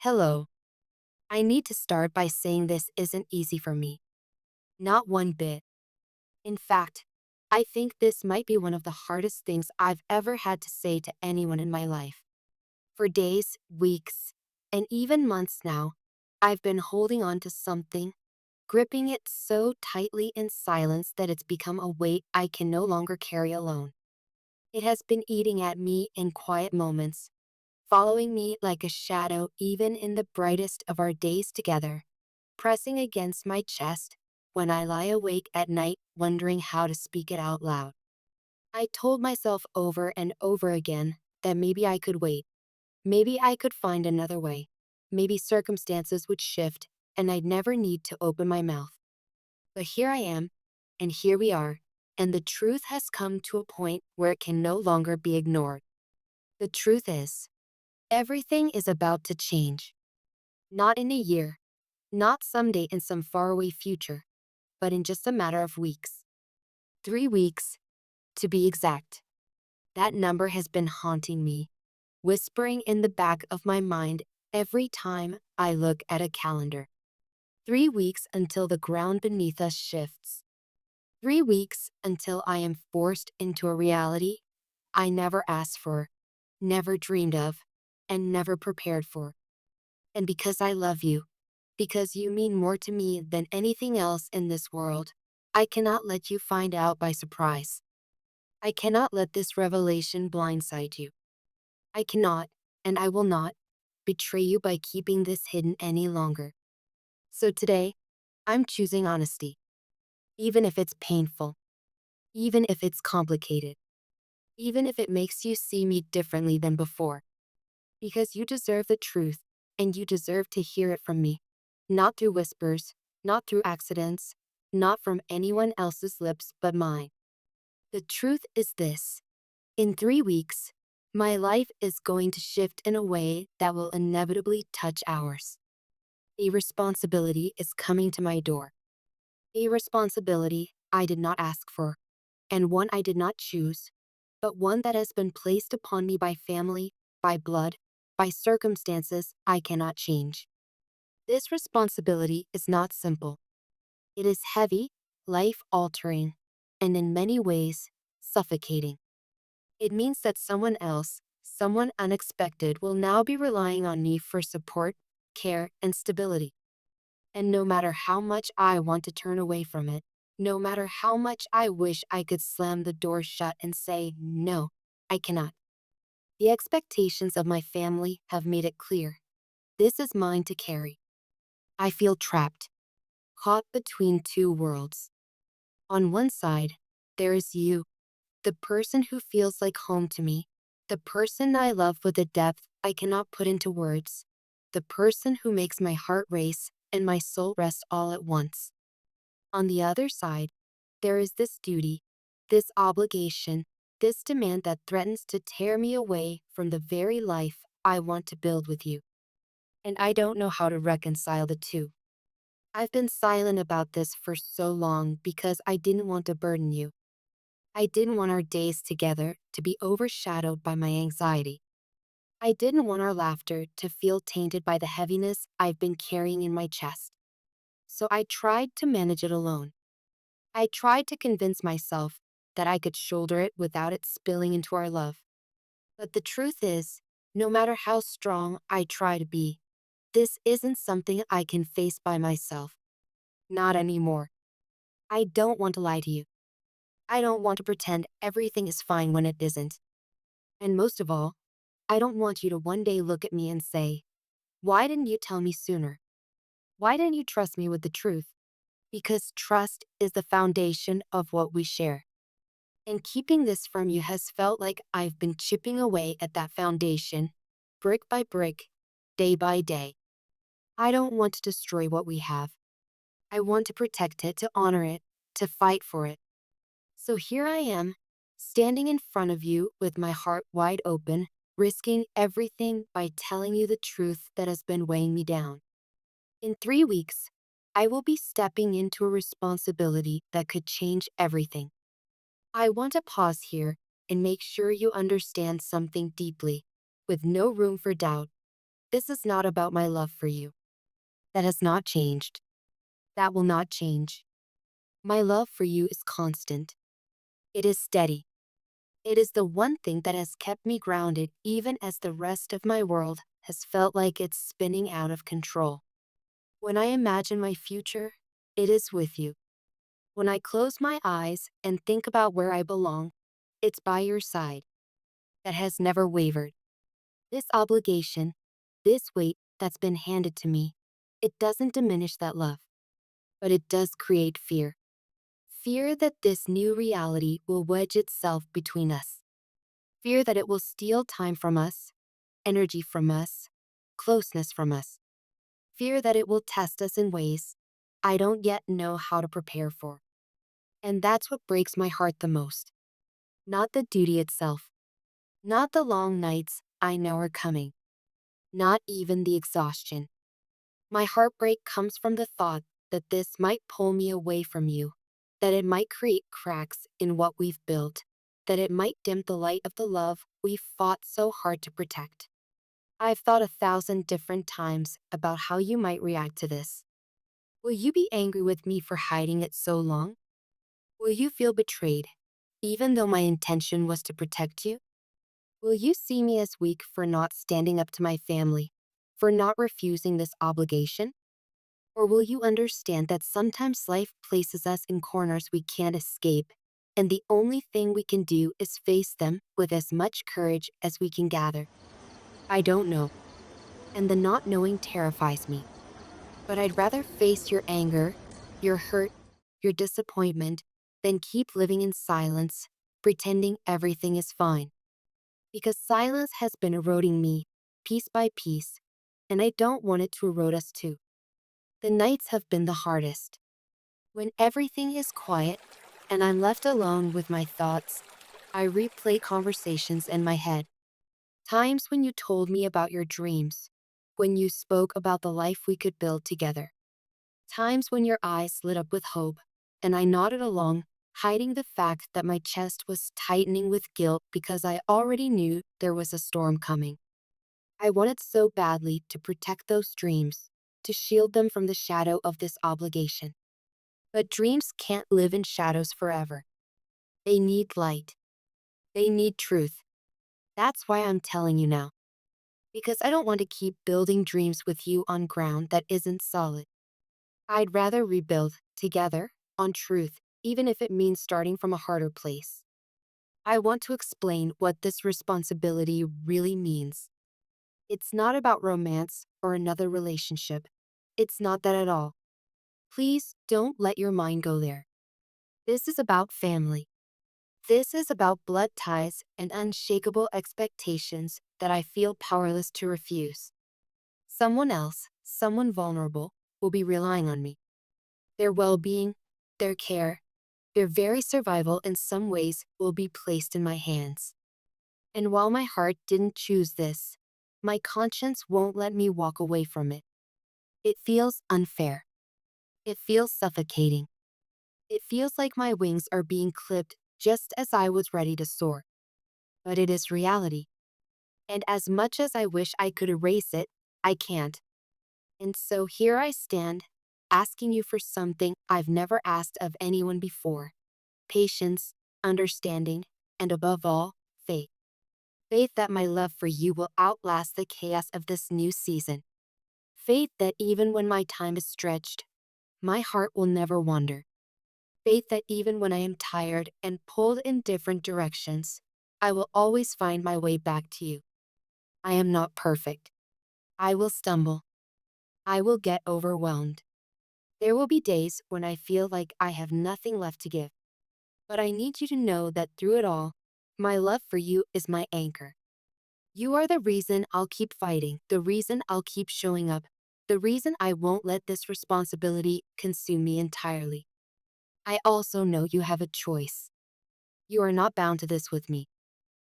Hello. I need to start by saying this isn't easy for me. Not one bit. In fact, I think this might be one of the hardest things I've ever had to say to anyone in my life. For days, weeks, and even months now, I've been holding on to something, gripping it so tightly in silence that it's become a weight I can no longer carry alone. It has been eating at me in quiet moments, following me like a shadow even in the brightest of our days together, pressing against my chest when I lie awake at night wondering how to speak it out loud. I told myself over and over again that maybe I could wait, maybe I could find another way, maybe circumstances would shift and I'd never need to open my mouth. But here I am, and here we are, and the truth has come to a point where it can no longer be ignored. The truth is, everything is about to change. Not in a year, not someday in some faraway future, but in just a matter of weeks. 3 weeks, to be exact. That number has been haunting me, whispering in the back of my mind every time I look at a calendar. 3 weeks until the ground beneath us shifts. 3 weeks until I am forced into a reality I never asked for, never dreamed of, and never prepared for. And because I love you, because you mean more to me than anything else in this world, I cannot let you find out by surprise. I cannot let this revelation blindside you. I cannot, and I will not, betray you by keeping this hidden any longer. So today, I'm choosing honesty, even if it's painful, even if it's complicated, even if it makes you see me differently than before. Because you deserve the truth, and you deserve to hear it from me. Not through whispers, not through accidents, not from anyone else's lips but mine. The truth is this. In 3 weeks, my life is going to shift in a way that will inevitably touch ours. A responsibility is coming to my door. A responsibility I did not ask for, and one I did not choose, but one that has been placed upon me by family, by blood, by circumstances I cannot change. This responsibility is not simple. It is heavy, life-altering, and in many ways, suffocating. It means that someone else, someone unexpected, will now be relying on me for support, care, and stability. And no matter how much I want to turn away from it, no matter how much I wish I could slam the door shut and say, no, I cannot. The expectations of my family have made it clear. This is mine to carry. I feel trapped, caught between two worlds. On one side, there is you, the person who feels like home to me, the person I love with a depth I cannot put into words, the person who makes my heart race and my soul rest all at once. On the other side, there is this duty, this obligation, this demand that threatens to tear me away from the very life I want to build with you. And I don't know how to reconcile the two. I've been silent about this for so long because I didn't want to burden you. I didn't want our days together to be overshadowed by my anxiety. I didn't want our laughter to feel tainted by the heaviness I've been carrying in my chest. So I tried to manage it alone. I tried to convince myself that I could shoulder it without it spilling into our love. But the truth is, no matter how strong I try to be, this isn't something I can face by myself. Not anymore. I don't want to lie to you. I don't want to pretend everything is fine when it isn't. And most of all, I don't want you to one day look at me and say, why didn't you tell me sooner? Why didn't you trust me with the truth? Because trust is the foundation of what we share. And keeping this from you has felt like I've been chipping away at that foundation, brick by brick, day by day. I don't want to destroy what we have. I want to protect it, to honor it, to fight for it. So here I am, standing in front of you with my heart wide open, risking everything by telling you the truth that has been weighing me down. In 3 weeks, I will be stepping into a responsibility that could change everything. I want to pause here and make sure you understand something deeply, with no room for doubt. This is not about my love for you. That has not changed. That will not change. My love for you is constant. It is steady. It is the one thing that has kept me grounded even as the rest of my world has felt like it's spinning out of control. When I imagine my future, it is with you. When I close my eyes and think about where I belong, it's by your side. That has never wavered. This obligation, this weight that's been handed to me, it doesn't diminish that love, but it does create fear. Fear that this new reality will wedge itself between us. Fear that it will steal time from us, energy from us, closeness from us. Fear that it will test us in ways I don't yet know how to prepare for. And that's what breaks my heart the most. Not the duty itself, not the long nights I know are coming, not even the exhaustion. My heartbreak comes from the thought that this might pull me away from you, that it might create cracks in what we've built, that it might dim the light of the love we've fought so hard to protect. I've thought 1,000 different times about how you might react to this. Will you be angry with me for hiding it so long? Will you feel betrayed, even though my intention was to protect you? Will you see me as weak for not standing up to my family, for not refusing this obligation? Or will you understand that sometimes life places us in corners we can't escape, and the only thing we can do is face them with as much courage as we can gather? I don't know, and the not knowing terrifies me. But I'd rather face your anger, your hurt, your disappointment, than keep living in silence, pretending everything is fine. Because silence has been eroding me, piece by piece, and I don't want it to erode us too. The nights have been the hardest. When everything is quiet and I'm left alone with my thoughts, I replay conversations in my head. Times when you told me about your dreams, when you spoke about the life we could build together. Times when your eyes lit up with hope, and I nodded along, hiding the fact that my chest was tightening with guilt because I already knew there was a storm coming. I wanted so badly to protect those dreams, to shield them from the shadow of this obligation. But dreams can't live in shadows forever. They need light. They need truth. That's why I'm telling you now. Because I don't want to keep building dreams with you on ground that isn't solid. I'd rather rebuild, together, on truth, even if it means starting from a harder place. I want to explain what this responsibility really means. It's not about romance or another relationship. It's not that at all. Please don't let your mind go there. This is about family. This is about blood ties and unshakable expectations that I feel powerless to refuse. Someone else, someone vulnerable, will be relying on me. Their well-being, their care, their very survival in some ways will be placed in my hands. And while my heart didn't choose this, my conscience won't let me walk away from it. It feels unfair. It feels suffocating. It feels like my wings are being clipped just as I was ready to soar. But it is reality. And as much as I wish I could erase it, I can't. And so here I stand, asking you for something I've never asked of anyone before: patience, understanding, and above all, faith. Faith that my love for you will outlast the chaos of this new season. Faith that even when my time is stretched, my heart will never wander. Faith that even when I am tired and pulled in different directions, I will always find my way back to you. I am not perfect. I will stumble. I will get overwhelmed. There will be days when I feel like I have nothing left to give. But I need you to know that through it all, my love for you is my anchor. You are the reason I'll keep fighting, the reason I'll keep showing up, the reason I won't let this responsibility consume me entirely. I also know you have a choice. You are not bound to this with me.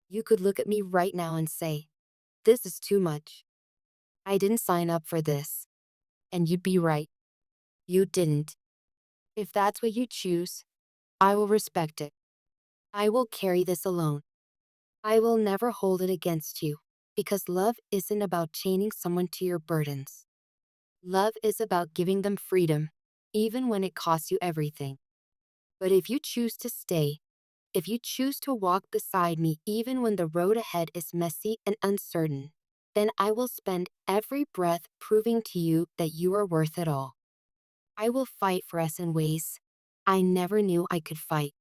You could look at me right now and say, "This is too much. I didn't sign up for this." And you'd be right. You didn't. If that's what you choose, I will respect it. I will carry this alone. I will never hold it against you, Because love isn't about chaining someone to your burdens. Love is about giving them freedom, even when it costs you everything. But if you choose to stay, if you choose to walk beside me even when the road ahead is messy and uncertain, then I will spend every breath proving to you that you are worth it all. I will fight for us in ways I never knew I could fight.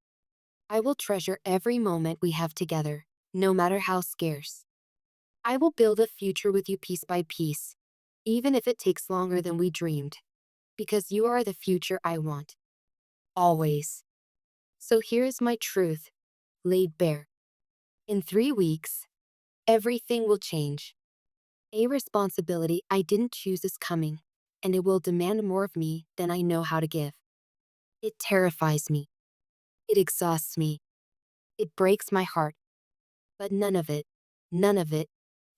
I will treasure every moment we have together, no matter how scarce. I will build a future with you piece by piece, even if it takes longer than we dreamed, because you are the future I want. Always. So here is my truth, laid bare. In 3 weeks, everything will change. A responsibility I didn't choose is coming, and it will demand more of me than I know how to give. It terrifies me. It exhausts me. It breaks my heart. But none of it,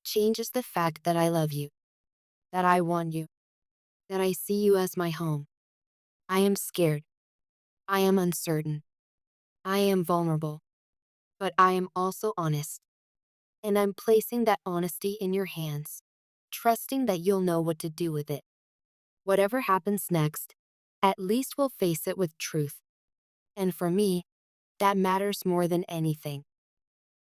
changes the fact that I love you, that I want you, that I see you as my home. I am scared. I am uncertain. I am vulnerable. But I am also honest. And I'm placing that honesty in your hands, trusting that you'll know what to do with it. Whatever happens next, at least we'll face it with truth. And for me, that matters more than anything.